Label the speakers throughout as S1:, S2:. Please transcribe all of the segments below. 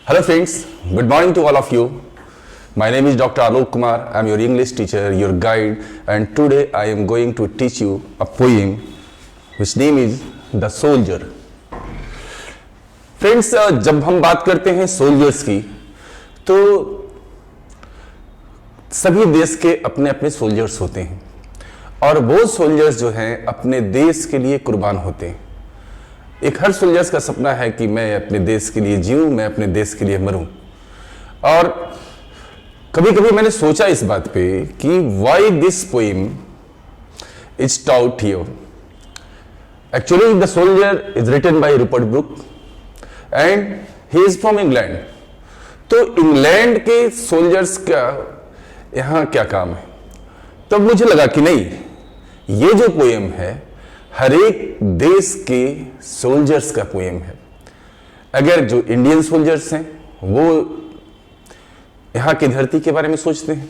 S1: Hello friends, good morning to all of you. My name is Dr. Alok Kumar. I am your English teacher, your guide, and today I am going to teach you a poem which name is The Soldier. Friends, जब हम बात करते हैं soldiers की तो सभी देश के अपने अपने सोल्जर्स होते हैं और वो सोल्जर्स जो हैं अपने देश के लिए कुर्बान होते हैं। एक हर सोल्जर्स का सपना है कि मैं अपने देश के लिए जीऊं, मैं अपने देश के लिए मरूं। और कभी कभी मैंने सोचा इस बात पे कि why this poem is taught here. Actually the soldier is written by Rupert Brooke and he is from England. तो इंग्लैंड के सोल्जर्स का यहां क्या काम है? तब मुझे लगा कि नहीं, ये जो पोएम है हर एक देश के सोल्जर्स का पोएम है। अगर जो इंडियन सोल्जर्स हैं वो यहाँ की धरती के बारे में सोचते हैं।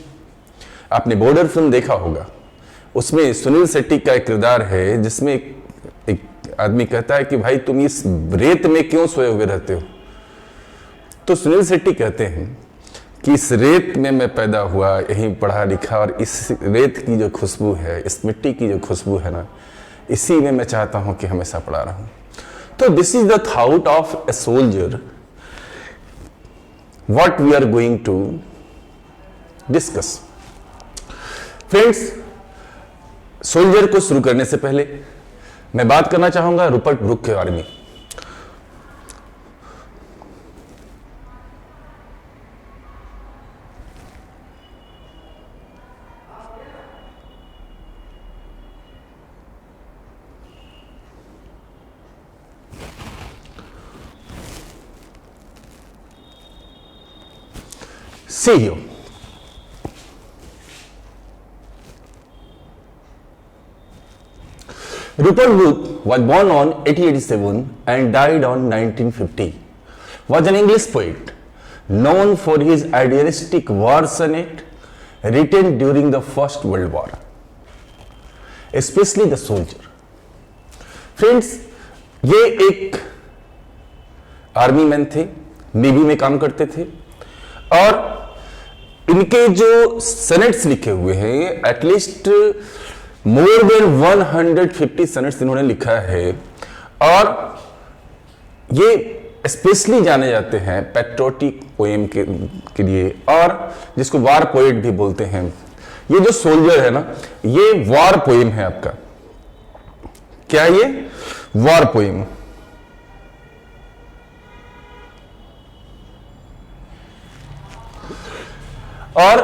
S1: आपने बॉर्डर फिल्म देखा होगा, उसमें सुनील शेट्टी का एक किरदार है जिसमें एक आदमी कहता है कि भाई तुम इस रेत में क्यों सोए हुए रहते हो। तो सुनील शेट्टी कहते हैं कि इस रेत में मैं पैदा हुआ, यहीं पढ़ा लिखा, और इस रेत की जो खुशबू है, इस मिट्टी की जो खुशबू है ना, इसी में मैं चाहता हूं कि हमेशा पड़ा रहूं। तो this is the thought of a soldier what we are going to discuss. Friends, soldier को शुरू करने से पहले मैं बात करना चाहूंगा रूपर्ट ब्रुक के बारे में। See you. Rupert Brooke was born on 1887 and died on 1950. Was an English poet known for his idealistic war sonnet written during the First World War, especially The Soldier. Friends, ये एक army man थे, navy में काम करते थे और इनके जो सनेट्स लिखे हुए हैं एटलीस्ट मोर देन 150 सनेट्स इन्होंने लिखा है और ये स्पेशली जाने जाते हैं पैट्रियोटिक पोएम के लिए, और जिसको वार पोएट भी बोलते हैं। ये जो सोल्जर है ना, ये वार पोएम है आपका। क्या ये वार पोएम? और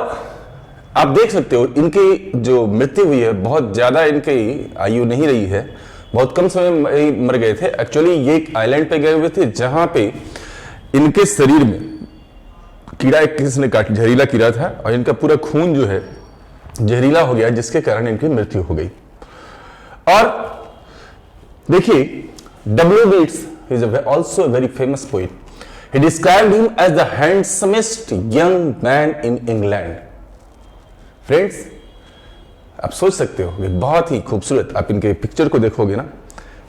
S1: आप देख सकते हो इनकी जो मृत्यु हुई है, बहुत ज्यादा इनकी आयु नहीं रही है, बहुत कम समय में मर गए थे। एक्चुअली ये एक आइलैंड पे गए हुए थे जहां पे इनके शरीर में कीड़ा एक किसी ने काट, जहरीला कीड़ा था, और इनका पूरा खून जो है जहरीला हो गया, जिसके कारण इनकी मृत्यु हो गई। और देखिए, W. Yeats is also a very famous poet. He described him as the handsomest young man in England. Friends, आप सोच सकते हो कि बहुत ही खूबसूरत, आप इनके पिक्चर को देखोगे ना,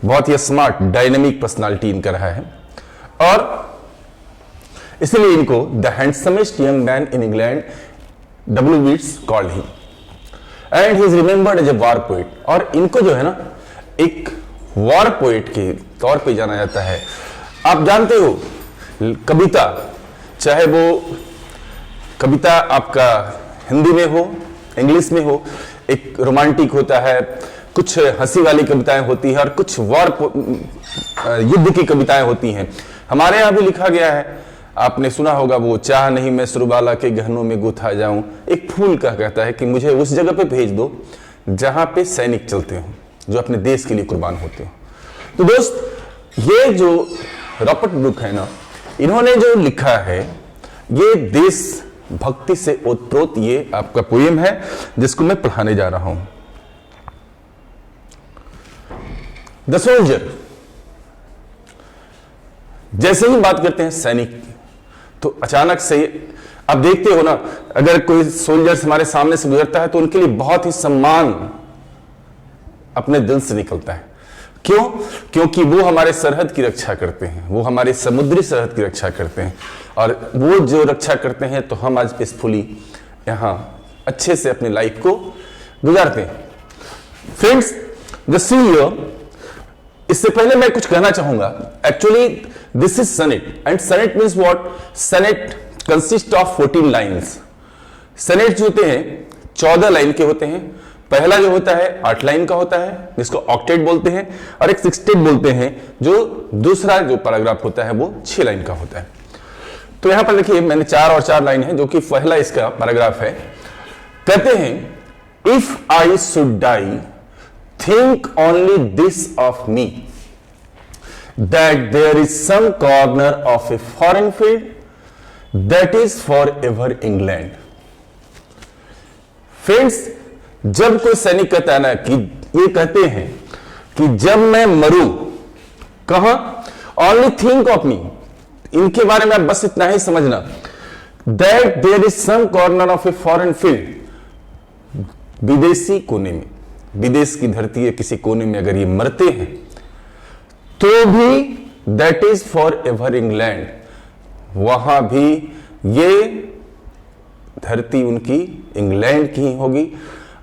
S1: बहुत ही स्मार्ट डायनेमिक पर्सनालिटी इनका रहा है, और इसलिए इनको the हैंडसमेस्ट young man in England W. Yeats called him. And he is remembered as a war poet. और इनको जो है ना एक वॉर पोएट के तौर पे जाना जाता है। आप जानते हो कविता, चाहे वो कविता आपका हिंदी में हो, इंग्लिश में हो, एक रोमांटिक होता है, कुछ हंसी वाली कविताएं होती हैं और कुछ वॉर युद्ध की कविताएं होती हैं। हमारे यहाँ भी लिखा गया है, आपने सुना होगा, वो चाह नहीं मैं सुरबाला के गहनों में गुथा जाऊं, एक फूल का कहता है कि मुझे उस जगह पे भेज दो जहां पे सैनिक चलते हो, जो अपने देश के लिए कुर्बान होते हो। तो दोस्त, ये जो रॉबर्ट ब्रुक है ना, इन्होंने जो लिखा है ये देश भक्ति से ओतप्रोत ये आपका पोएम है जिसको मैं पढ़ाने जा रहा हूं। The soldier. जैसे ही बात करते हैं सैनिक, तो अचानक से आप देखते हो ना, अगर कोई सोल्जर्स हमारे सामने से गुजरता है तो उनके लिए बहुत ही सम्मान अपने दिल से निकलता है। क्यों? क्योंकि वो हमारे सरहद की रक्षा करते हैं, वो हमारे समुद्री सरहद की रक्षा करते हैं, और वो जो रक्षा करते हैं तो हम आज पीसफुली यहाँ अच्छे से अपनी लाइफ को गुजारते हैं। फ्रेंड्स, द सी हियर, इससे पहले मैं कुछ कहना चाहूंगा। Actually this is sonnet, and sonnet means what? Sonnet consist of 14 lines. सनेट जो होते हैं 14 लाइन के होते हैं। पहला जो होता है 8 लाइन का होता है, जिसको ऑक्टेट बोलते हैं, और एक सिक्सटेट बोलते हैं, जो दूसरा जो पैराग्राफ होता है वो 6 लाइन का होता है। तो यहां पर देखिए मैंने 4 और 4 लाइन है, जो कि पहला इसका पैराग्राफ है। कहते हैं, if I should die, think only this of me, that there is some corner of a foreign field that is forever England. Friends, जब कोई सैनिक कहता है ना कि ये कहते हैं कि जब मैं मरूं, कहां? only think of me, इनके बारे में बस इतना ही समझना, that there is some corner of a foreign field, विदेशी कोने में, विदेश की धरती के किसी कोने में अगर ये मरते हैं तो भी that is for ever England, वहां भी ये धरती उनकी इंग्लैंड की ही होगी।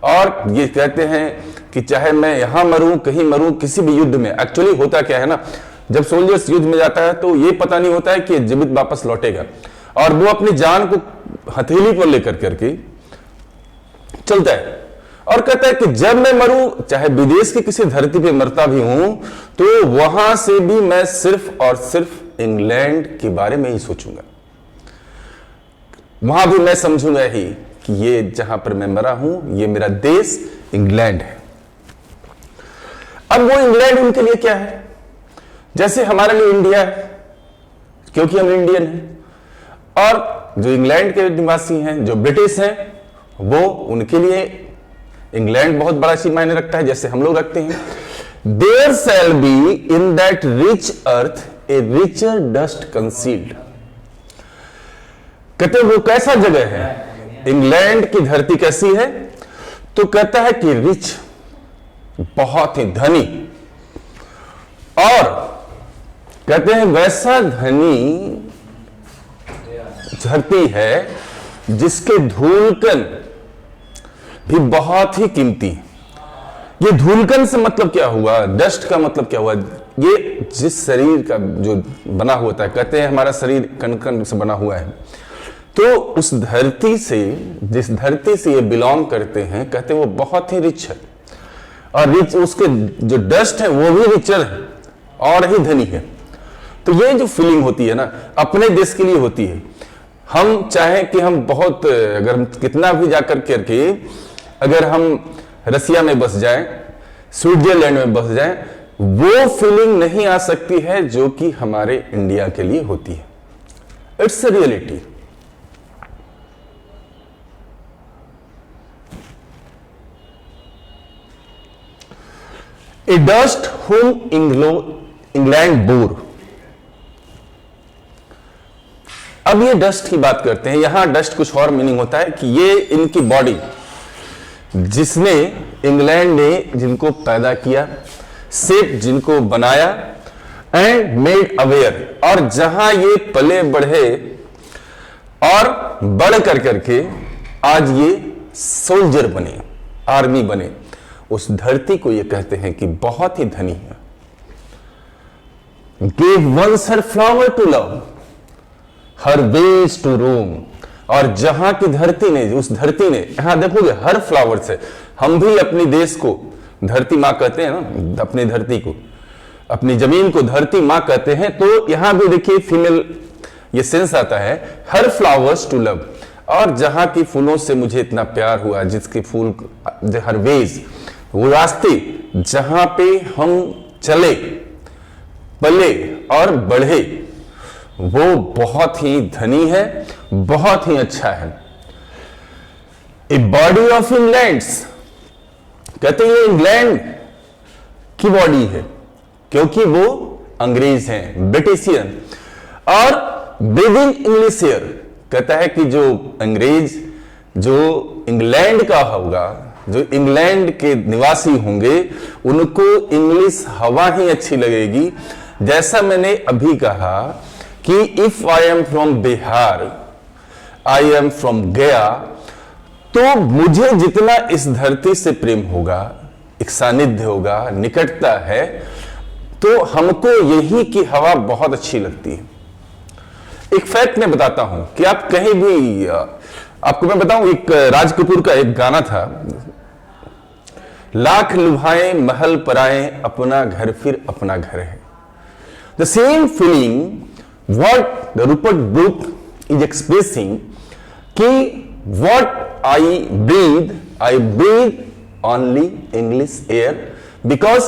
S1: और ये कहते हैं कि चाहे मैं यहां मरूं, कहीं मरूं, किसी भी युद्ध में। एक्चुअली होता क्या है ना, जब सोल्जर्स युद्ध में जाता है तो ये पता नहीं होता है कि जीवित वापस लौटेगा, और वो अपनी जान को हथेली पर लेकर करके चलता है और कहता है कि जब मैं मरूं, चाहे विदेश की किसी धरती पे मरता भी हूं, तो वहां से भी मैं सिर्फ और सिर्फ इंग्लैंड के बारे में ही सोचूंगा। वहां भी मैं समझूंगा ही कि ये जहां पर मैं मरा हूं, ये मेरा देश इंग्लैंड है। अब वो इंग्लैंड उनके लिए क्या है? जैसे हमारे लिए इंडिया है, क्योंकि हम इंडियन हैं, और जो इंग्लैंड के निवासी हैं, जो ब्रिटिश हैं, वो उनके लिए इंग्लैंड बहुत बड़ा चीज मायने रखता है, जैसे हम लोग रखते हैं। There shall be in that rich earth a richer dust concealed. कहते हैं वो कैसा जगह है? इंग्लैंड की धरती कैसी है? तो कहता है कि रिच, बहुत ही धनी, और कहते हैं वैसा धनी धरती है जिसके धूलकण भी बहुत ही कीमती। ये धूलकण से मतलब क्या हुआ? डस्ट का मतलब क्या हुआ? ये जिस शरीर का जो बना हुआ था, कहते हैं हमारा शरीर कण कण से बना हुआ है, तो उस धरती से, जिस धरती से ये बिलोंग करते हैं, कहते हैं वो बहुत ही रिच है, और रिच उसके जो डस्ट है वो भी रिचर है और ही धनी है। तो ये जो फीलिंग होती है ना, अपने देश के लिए होती है। हम चाहें कि हम बहुत, अगर हम कितना भी जाकर करके अगर हम रसिया में बस जाएं, स्विट्जरलैंड में बस जाएं, वो फीलिंग नहीं आ सकती है जो कि हमारे इंडिया के लिए होती है। It's a reality. A dust whom England bore. अब ये डस्ट की बात करते हैं। यहां डस्ट कुछ और मीनिंग होता है कि ये इनकी बॉडी, जिसने इंग्लैंड ने जिनको पैदा किया, शेप जिनको बनाया, एंड मेड अवेयर, और जहां ये पले बढ़े और बढ़ कर करके आज ये सोल्जर बने, आर्मी बने, उस धरती को ये कहते हैं कि बहुत ही धनी है। Gave once her flower to love, her ways to roam। और जहां की धरती ने, उस धरती ने, यहां देखोगे हर फ्लावर से, हम भी अपनी देश को धरती मां कहते हैं ना, अपनी धरती को, अपनी जमीन को धरती मां कहते हैं। तो यहां भी देखिए फीमेल ये सेंस आता है, हर फ्लावर्स टू लव, और जहां की फूलों से मुझे इतना प्यार हुआ, जिसके फूल, हर वेज, वो रास्ते जहां पे हम चले, पले और बढ़े, वो बहुत ही धनी है, बहुत ही अच्छा है। ए बॉडी ऑफ इंग्लैंड, कहते हैं इंग्लैंड की बॉडी है, क्योंकि वो अंग्रेज हैं, ब्रिटिशियन, और ब्रीदिंग इंग्लिश एयर, कहता है कि जो अंग्रेज जो इंग्लैंड का होगा, जो इंग्लैंड के निवासी होंगे उनको इंग्लिश हवा ही अच्छी लगेगी। जैसा मैंने अभी कहा कि if I am from Bihar, I am from गया, तो मुझे जितना इस धरती से प्रेम होगा, एक सानिध्य होगा, निकटता है, तो हमको यही की हवा बहुत अच्छी लगती है। एक फैक्ट मैं बताता हूं कि आप कहीं भी, आपको मैं बताऊं, एक राज कपूर का एक गाना था, लाख लुभाएं महल पराए, अपना घर फिर अपना घर है। The same feeling what the Rupert Brooke is expressing कि what I breathe only English air because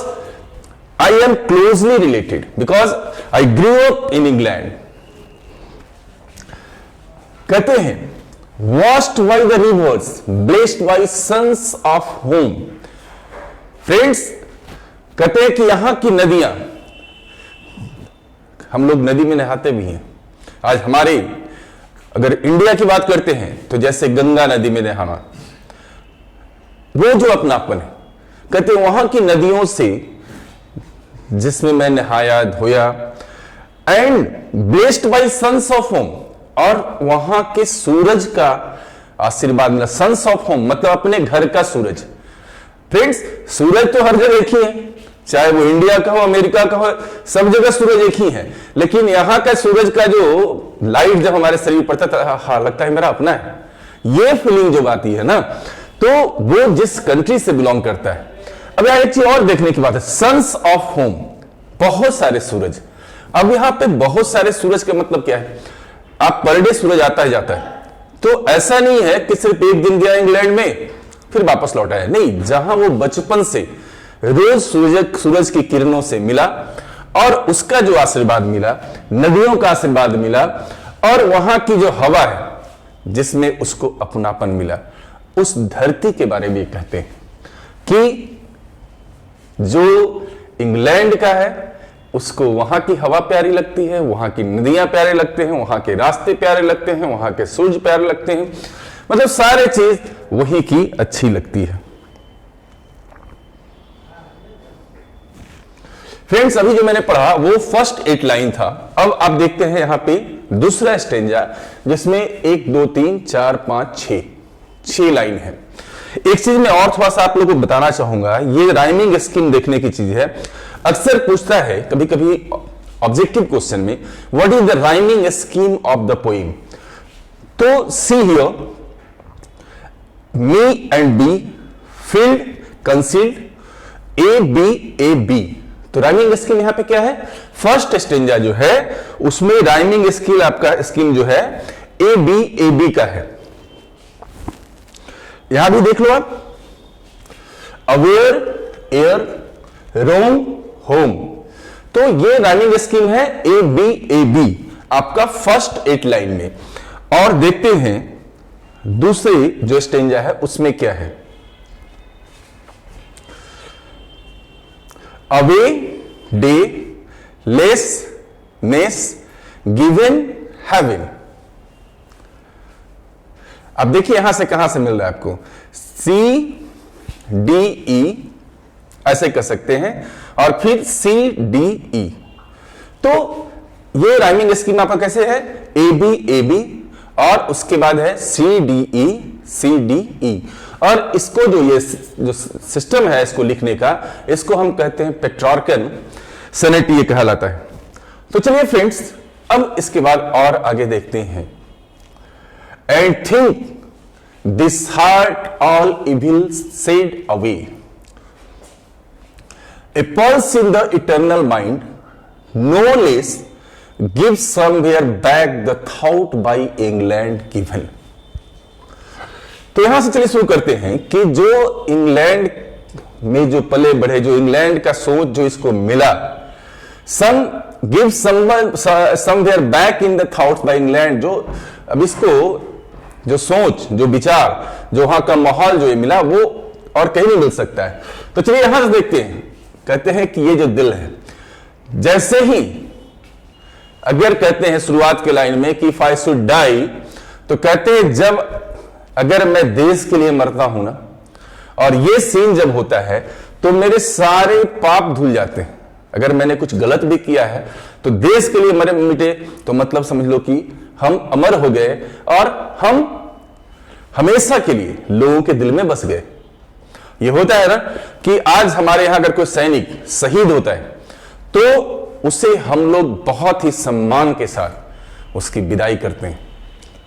S1: I am closely related, because I grew up in England. कहते हैं washed by the rivers, blessed by sons of home. Friends, कहते हैं कि यहां की नदियां, हम लोग नदी में नहाते भी हैं। आज हमारे, अगर इंडिया की बात करते हैं तो जैसे गंगा नदी में नहाना, वो जो अपनापन है, कहते हैं वहां की नदियों से जिसमें मैं नहाया धोया, and blessed by suns of home, और वहां के सूरज का आशीर्वाद मिला। सन्स ऑफ होम मतलब अपने घर का सूरज। फ्रेंड्स, सूरज तो हर जगह एक ही है, चाहे वो इंडिया का हो, अमेरिका का हो, सब जगह सूरज एक ही है, लेकिन यहां का सूरज का जो लाइट जब हमारे शरीर पर पड़ता था, हाँ लगता है मेरा अपना है, ये फीलिंग जो आती है ना, तो वो जिस कंट्री से बिलोंग करता है। अब यहां एक चीज और देखने की बात है, सन्स ऑफ होम, बहुत सारे सूरज। अब यहां पे बहुत सारे सूरज का मतलब क्या है? आप पर डे सूरज आता है जाता है, तो ऐसा नहीं है कि सिर्फ एक दिन गया इंग्लैंड में फिर वापस लौट आया, नहीं, जहां वो बचपन से रोज सूरज की किरणों से मिला और उसका जो आशीर्वाद मिला, नदियों का आशीर्वाद मिला, और वहां की जो हवा है जिसमें उसको अपनापन मिला, उस धरती के बारे में कहते हैं कि जो इंग्लैंड का है उसको वहां की हवा प्यारी लगती है, वहां की नदियां प्यारे लगते हैं, वहां के रास्ते प्यारे लगते हैं, वहां के सूरज प्यारे लगते हैं, मतलब सारे चीज वही की अच्छी लगती है। फ्रेंड्स, अभी जो मैंने पढ़ा वो फर्स्ट 8 लाइन था। अब आप देखते हैं यहां पे दूसरा स्टेंजा, जिसमें 1 2 3 4 5 6 लाइन है। एक चीज मैं और थोड़ा सा आप लोगों को बताना चाहूंगा, ये राइमिंग स्कीम देखने की चीज है। अक्सर पूछता है कभी कभी ऑब्जेक्टिव क्वेश्चन में, what is the rhyming scheme of the poem. तो see here, me and B, field, concealed, A B. तो राइमिंग स्कीम यहां पे क्या है? फर्स्ट स्टेंजा जो है उसमें राइमिंग स्कीम आपका स्कीम जो है ए बी का है। यहां भी देख लो आप, अवेयर, एयर, रोम, होम, तो ये राइमिंग स्कीम है ए बी आपका फर्स्ट 8 लाइन में। और देखते हैं दूसरे जो स्टेंजा है उसमें क्या है। अवे, डे, लेस, नेस, गिवन, हैविन। अब देखिए यहां से कहां से मिल रहा है आपको, सी डी ई ऐसे कर सकते हैं, और फिर सी डी ई। तो ये राइमिंग स्कीम आपका कैसे है? ए बी और उसके बाद है सी डी ई। और इसको जो सिस्टम है इसको लिखने का, इसको हम कहते हैं पेट्रार्कन सनेट, ये कहलाता है। तो चलिए फ्रेंड्स, अब इसके बाद और आगे देखते हैं। And think this heart all evil said away. A pulse in the eternal mind, no less, gives somewhere back the thought by England given. तो यहां से चलिए शुरू करते हैं कि जो इंग्लैंड में जो पले बढ़े, जो इंग्लैंड का सोच जो इसको मिला, somewhere back in the thoughts by England, जो अब इसको जो सोच, जो विचार, जो वहां का माहौल जो ये मिला, वो और कहीं नहीं मिल सकता है। तो चलिए यहां से देखते हैं। कहते हैं कि ये जो दिल है, जैसे ही अगर कहते हैं शुरुआत के लाइन में कि इफ आई शुड डाई, तो कहते हैं जब अगर मैं देश के लिए मरता हूं ना, और ये सीन जब होता है तो मेरे सारे पाप धुल जाते हैं। अगर मैंने कुछ गलत भी किया है तो देश के लिए मरे मिटे, तो मतलब समझ लो कि हम अमर हो गए और हम हमेशा के लिए लोगों के दिल में बस गए। ये होता है ना कि आज हमारे यहां अगर कोई सैनिक शहीद होता है तो उसे हम लोग बहुत ही सम्मान के साथ उसकी विदाई करते हैं।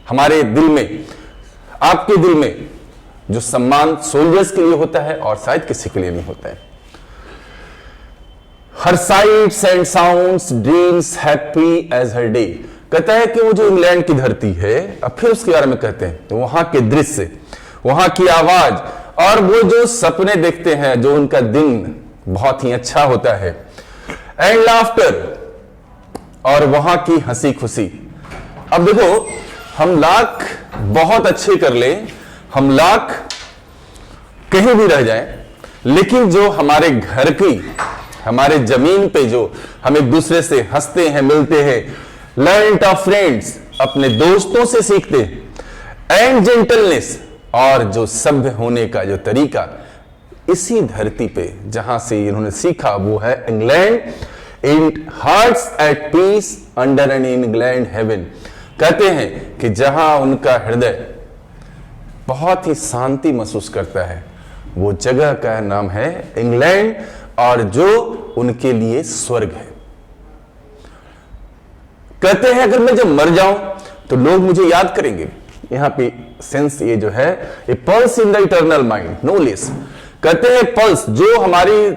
S1: हमारे दिल में, आपके दिल में जो सम्मान सोल्जर्स के लिए होता है और शायद किसी के लिए नहीं होता है। Her sights and sounds dreams happy as her day. कहता है कि वो जो इंग्लैंड की धरती है, अब फिर उसके बारे में कहते हैं, तो वहां के दृश्य, वहां की आवाज और वो जो सपने देखते हैं, जो उनका दिन बहुत ही अच्छा होता है, एंड लाफ्टर, और वहां की हंसी खुशी। अब देखो, हम लाख बहुत अच्छे कर ले, हम लाख कहीं भी रह जाएं, लेकिन जो हमारे घर की, हमारे जमीन पे जो हम एक दूसरे से हंसते हैं, मिलते हैं, लर्न ऑफ फ्रेंड्स, अपने दोस्तों से सीखते हैं, एंड जेंटलनेस, और जो सभ्य होने का जो तरीका, इसी धरती पे जहां से इन्होंने सीखा वो है England. In hearts at peace under an England heaven. कहते हैं कि जहां उनका हृदय बहुत ही शांति महसूस करता है, वो जगह का नाम है इंग्लैंड, और जो उनके लिए स्वर्ग है। कहते हैं अगर मैं जब मर जाऊं तो लोग मुझे याद करेंगे। यहां पे सेंस ये जो है, a pulse in the eternal mind, no less. कहते हैं पल्स, जो हमारी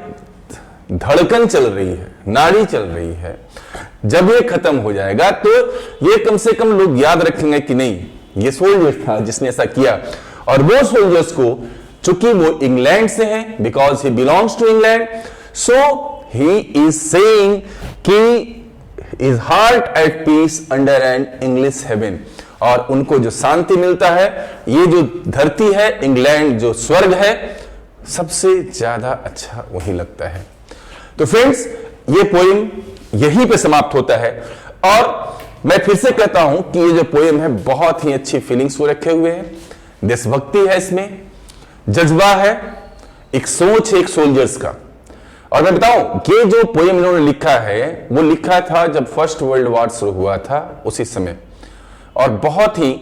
S1: धड़कन चल रही है, नाड़ी चल रही है, जब ये खत्म हो जाएगा तो ये कम से कम लोग याद रखेंगे कि नहीं, ये सोल्जर था जिसने ऐसा किया। और वो सोल्जर्स को, चूंकि वो इंग्लैंड से हैं, because he belongs to England, so he is saying कि his heart at peace under an English heaven. और उनको जो शांति मिलता है, ये जो धरती है इंग्लैंड, जो स्वर्ग है, सबसे ज्यादा अच्छा वही लगता है। तो फ्रेंड्स, ये पोएम यहीं पे समाप्त होता है। और मैं फिर से कहता हूं कि ये जो पोएम है बहुत ही अच्छी फीलिंग्स को रखे हुए हैं, देशभक्ति है इसमें, जज्बा है, एक सोच है एक सोल्जर्स का। और मैं बताऊं कि जो पोएम इन्होंने लिखा है वो लिखा था जब फर्स्ट वर्ल्ड वॉर शुरू हुआ था, उसी समय, और बहुत ही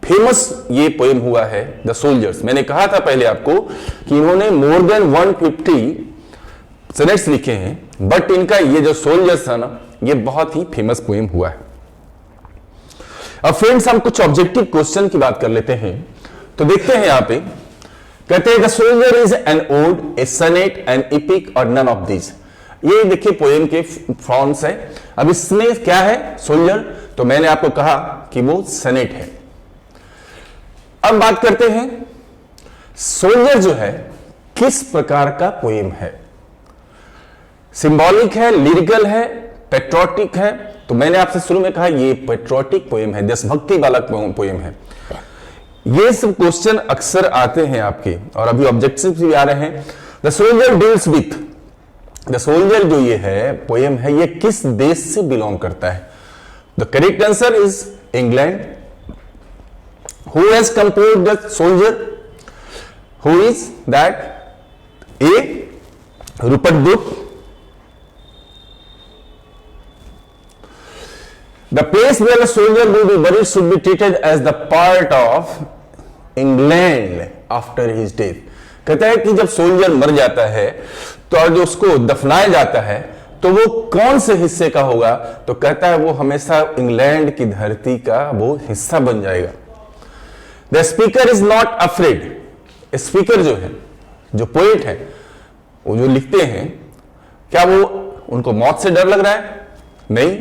S1: फेमस ये पोएम हुआ है, द सोल्जर्स। मैंने कहा था पहले आपको कि इन्होंने मोर देन 150 सनेट्स लिखे हैं, बट इनका ये जो सोल्जर्स था ना, ये बहुत ही फेमस पोएम हुआ है। अब फ्रेंड्स, हम कुछ ऑब्जेक्टिव क्वेश्चन की बात कर लेते हैं। तो देखते हैं यहां पे, कहते हैं the soldier is an ode, a sonnet, an epic और नन ऑफ दीज। ये देखिए पोएम के फॉर्म्स है। अब इसमें क्या है सोल्जर, तो मैंने आपको कहा कि वो सनेट है। अब बात करते हैं सोल्जर जो है किस प्रकार का पोएम है, सिंबॉलिक है, लिरिकल है, पेट्रोटिक है। तो मैंने आपसे शुरू में कहा ये पेट्रोटिक पोएम है, देशभक्ति वाला पोएम है। ये सब क्वेश्चन अक्सर आते हैं आपके, और अभी ऑब्जेक्टिव्स भी आ रहे हैं। The soldier deals with, the soldier जो ये है पोएम है, ये किस देश से बिलोंग करता है। The correct answer is England. Who has composed the soldier, who is that, a Rupert Brooke. The place where a soldier will be buried should be treated as the part of England after his death. कहता है कि जब soldier मर जाता है तो और जो उसको दफनाया जाता है तो वो कौन से हिस्से का होगा, तो कहता है वो हमेशा इंग्लैंड की धरती का वो हिस्सा बन जाएगा। The speaker is not afraid. Speaker जो है, जो पोएट है, वो जो लिखते हैं, क्या वो उनको मौत से डर लग रहा है? नहीं,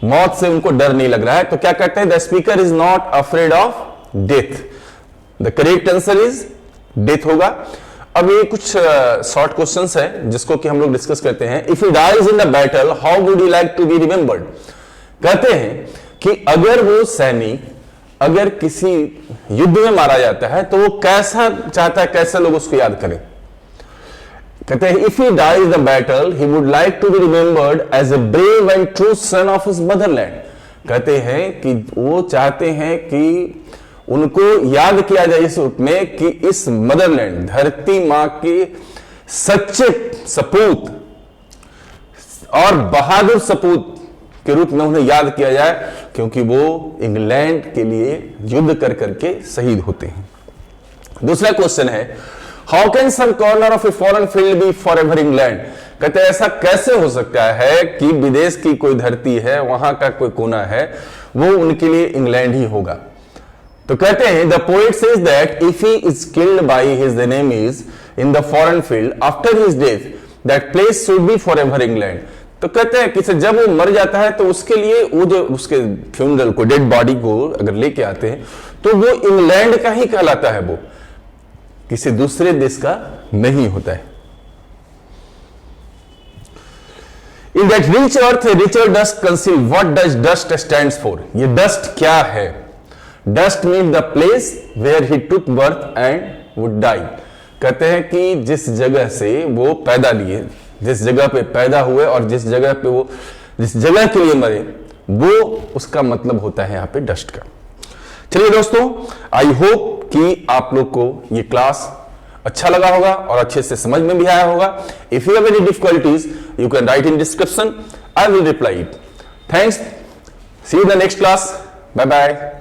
S1: मौत से उनको डर नहीं लग रहा है। तो क्या कहते हैं, the speaker is not afraid of death. The correct answer is death होगा। अब ये कुछ शॉर्ट क्वेश्चंस है जिसको कि हम लोग डिस्कस करते हैं। If he dies in the battle how would you like to be remembered. कहते हैं कि अगर वो सैनिक अगर किसी युद्ध में मारा जाता है तो वो कैसा चाहता है, कैसे लोग उसको याद करें। कहते हैं if he dies the battle he would like to be remembered as a brave and true son of his motherland. कहते हैं कि वो चाहते हैं कि उनको याद किया जाए इस रूप में कि इस मदरलैंड, धरती मां के सच्चे सपूत और बहादुर सपूत के रूप में उन्हें याद किया जाए, क्योंकि वो इंग्लैंड के लिए युद्ध कर करके शहीद होते हैं। दूसरा क्वेश्चन है, how can some corner of a foreign field be for ever England? कहते हैं ऐसा कैसे हो सकता है कि विदेश की कोई धरती है, वहां का कोई कोना है, वो उनके लिए इंग्लैंड ही होगा। तो कहते हैं the poet says that if he is killed by his enemies in the foreign field after his death that place should be for ever England. तो कहते हैं कि जब वो मर जाता है तो उसके लिए वो जो उसके फ्यूनरल को, डेड बॉडी को अगर लेके आते हैं तो वो इंग्लैंड का ही कहलाता है, वो किसी दूसरे देश का नहीं होता है। In that rich earth richer dust conceal, what does dust stands for? ये डस्ट क्या है? Dust mean the place where he took birth and would die. कहते हैं कि जिस जगह से वो पैदा लिए, जिस जगह पे पैदा हुए और जिस जगह पे वो, जिस जगह के लिए मरे, वो उसका मतलब होता है यहां पे डस्ट का। चलिए दोस्तों, आई होप कि आप लोग को ये क्लास अच्छा लगा होगा और अच्छे से समझ में भी आया होगा। If you have any difficulties you can write in description, I will reply it. Thanks, see you in the next class, bye bye.